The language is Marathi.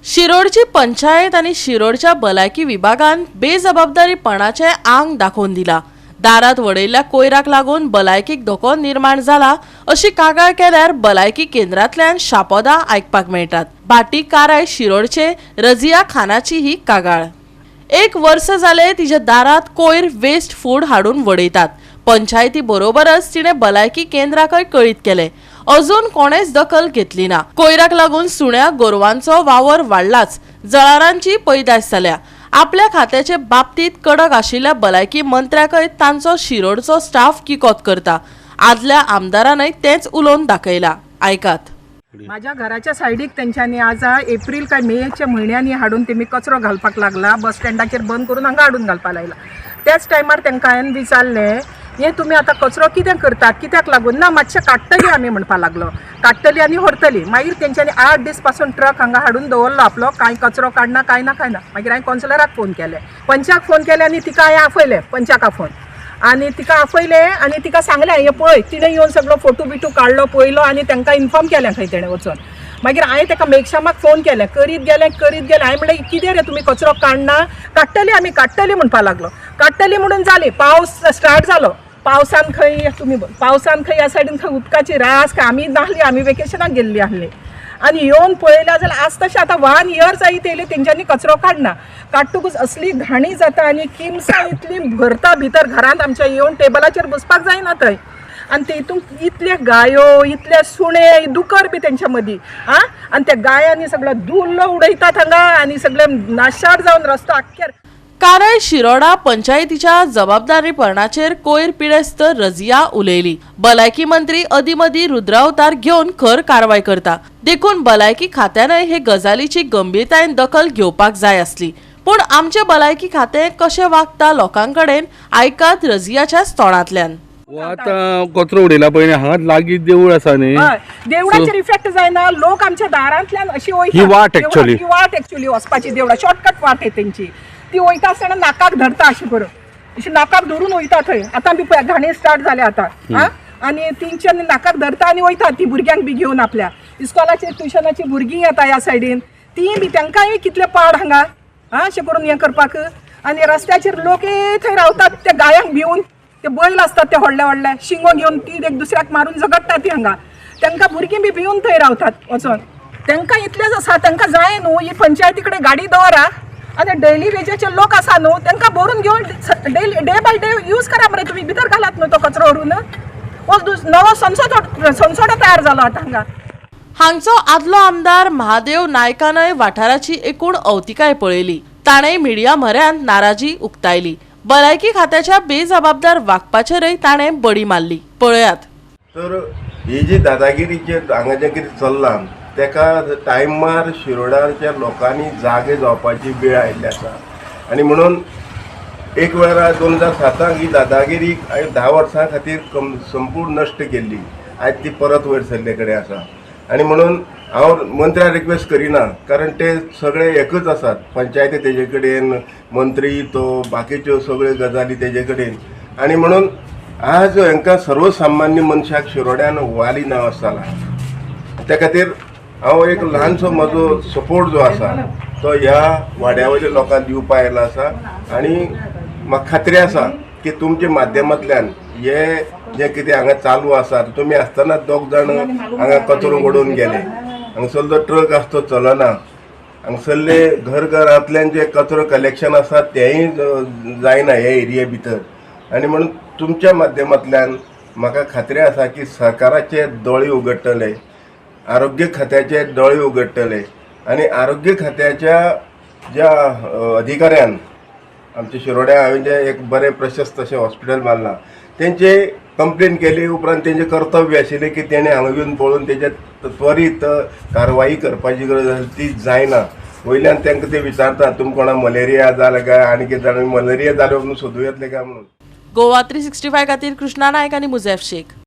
शिरोडची पंचायत आणि शिरोडच्या भलायकी विभागान बेजबाबदारीपणाचे आंग दाखवून दिला। दारात वडयल्ल्या कोयराक लागून भलायकीक धोको निर्माण जाला अशी कागाळ केल्यार भलायकी केंद्रांतल्यान शापोदा आयकपाक मेळटात। भाटी काराय शिरोडचे रजिया खानाची ही कागाळ। 1 वर्ष जाले तिच्या दारात कोयर वेस्ट फूड हाडून वडयतात। पंचायती बरोबरच तिने भलायकी केंद्राकय कळीत केले। अजून कोणेच दखल घेतली ना। कोयराक लागून सुण्या गोरवांचो वावर वाडलाच, जळारांची पैदास जाल्या। आपल्या खात्याचे बाबतीत कडक आशिल्ल्या भलायकी मंत्र्याकय तांचो शिरोडचो स्टाफ किकोत करता। आदल्या आमदारानय तेच उलोवन दाखयला। आयकात। माझ्या घराच्या सायडीक त्यांच्यानी आज एप्रिल काय मेच्या म्हयन्यांनी हाडून तेमी कचरो घालपाक लागला। बस स्टँडाचेर बंद करून हांगा हाडून घालपाक लागला। त्याच टायमार तांकां हांवें विचारलें, हे तुम्ही आता कचरो कित्याक करतात, कित्याक लागून? ना मातशें काडटली आमी म्हणपाक लागलो। काडटली आनी व्हरतली। मागीर तेंच्यांनी 8 दीस पासून ट्रक हांगा हाडून दवरलो आपलो, कांय कचरो काडना काय ना। मागीर हांवें कौन्सिलराक फोन केले, पंचाक फोन केले आनी तिका हांवें आपयलें पंचाका फोन आनी तिका आपयलें आनी तिका सांगलें हे पळय तिणें येवन सगळो फोटो बिटू काडलो पळयलो आनी तांकां इन्फॉर्म केलें खंय तेणें वचून। मागीर हांवें ताका मेघश्यामाक फोन केलें, करीत गेलें हांवें म्हणलें कितें रे तुमी कचरो काडना? काडटली आमी काडटली म्हणपाक लागलो। काडटली म्हणून जाली, पावस स्टार्ट जालो। पावसान खंय ह्या सायडीन खंय उदकाची रास काय आमी नाहली, आमी वेकेशनाक गेल्ली आहली आनी येवन पळयल्या जाल्यार आज तशें आतां 1 इयर जायत येयली तेंच्यांनी कचरो काडना। काडटकूच असली घाणी जाता आनी किमसां इतली भरता भितर घरांत आमच्या येवन टेबलाचेर बसपाक जायना थंय। आनी तेतूंत इतले गायो, इतले सुणे, दुकर बी तेंच्या मदीं आनी त्या गायांनी सगळो धुल्लो उडयतात हांगा आनी सगळे नाशाड जावन रस्तो आख्खेर। काराय शिरोडा पंचायतीच्या जबाबदारीपणाचेर कोयर पिडेस्त रजिया उलयली। भलायकी मंत्री अदीमदी रुद्रावतार घेवन खर कारवाय करता। देखून भलायकी खात्यानय हे गजालीची गंभीरतायेन दखल घेवपाक जाय आसली। पूण आमचे भलायकी खातें कशें वागता लोकांकडेन आयकात रजियाच्या तोंडांतल्यान। आता कचरो उडयला पळय हांगा लागीं देवूळ आसा न्ही, देवळाचेर इफेक्ट जायना। लोक आमच्या दारांतल्यान अशी ही वाट एक्चुअली वचपाची देवळा शॉर्टकट वाट आहे तेंची। ती वयता आसतना नाकाक धरता अशी करून, अशी नाकाक धरून वयता थंय। आतां बी पळय घाणी स्टार्ट जाले आतां आनी तेंच्यानी नाकाक धरता आनी वयता ती भुरग्यांक बी घेवन आपल्या इस्कॉलाचेर ट्युशनाची भुरगीं येता ह्या सायडीन, ती बी तांकांय कितले पाड हांगा अशें करून हें करपाक। आनी रस्त्याचेर लोक थंय रावतात त्या गायांक भिवन, ते बैल असतात ते व्हडले शिंगो घेवन ती एक दुसऱ्याक मारून झगडटा ती हांगा। तांकां भुरगीं बी भिवन थंय रावतात वचोन। तांकां इतलेंच आसा, तांकां जाय न्हू ही पंचायती कडेन गाडी दवरा आनी डेली वेजाचे लोक आसा न्हू तांकां भरून घेवन डे बाय डे यूज करा मरे तुमी। भितर घालात न्हू तो कचरो व्हरून। नवो संसोडो तयार जालो आतां हांगा। हांगचो आदलो आमदार महादेव नायकानय वाठाराची एकूण अवतिकाय पळयली। ताणेय मिडिया म्हऱ्यांत नाराजी उक्तायली। भलायकी खात्याच्या बेजबाबदार वागपाचेरय ताणें बडी मारली। पळयात। तर ही जी दादागिरीचे हांगा जें कितें चल्लां तेका टायमार शिरोडाच्या लोकांनी जागे जावपाची वेळ आयिल्ली आसा आनी म्हणून एक वेळार 2007 ही दादागिरी 10 वर्सां खातीर संपूर्ण नश्ट केल्ली। आयज ती परत वयर सरले कडेन आसा आनी म्हणून हांव मंत्र्याक रिक्वेस्ट करिना, कारण ते सगळे एकच आसात। पंचायती तेजे कडेन, मंत्री तो बाकीच्यो सगळ्यो गजाली तेजे कडेन आनी म्हणून आज हांकां सर्वसामान्य मनशाक शिरोड्यान वाली नांव आसताला। त्या खातीर हांव एक ल्हानसो म्हजो सपोर्ट जो आसा तो ह्या वाड्यावयल्या लोकांक दिवपा आयला आसा आनी म्हाका खात्री आसा की तुमच्या माध्यमांतल्यान हे जे कितें हांगा चालू आसा, तुमी आसतना 2 जाण हांगा कचरो ओडून गेले, हांगसरलो ट्रक आसा तो चलना, हांगसरले घरांतल्यान जे कचरो कलेक्शन आसा तेंय जायना हे एरिये भितर आनी म्हणून तुमच्या माध्यमांतल्यान म्हाका खात्री आसा की सरकाराचे दोळे उगडटले, आरोग्य खात्याचे दोळे उगडटले आनी आरोग्य खात्याच्या ज्या अधिकाऱ्यान आमच्या शिरोड्या हांवें जे एक बरें प्रशस्त अशें हॉस्पिटल बांदलां तेंचे कंप्लेन केली उपरांत तेंचें कर्तव्य आशिल्लें की तेणें हांगा येवन पळोवन तेजेर त्वरीत कारवाई करपाची गरज आसा, ती जायना। वयल्यान तांकां ते विचारतात तुमकां कोणा मलेरिया जालें काय आनी कितें जालें, मलेरिया जालो म्हणून सोदूं येतले काय म्हणून। गोवा 365 खातीर कृष्णा नायक आनी मुजेफ शेख।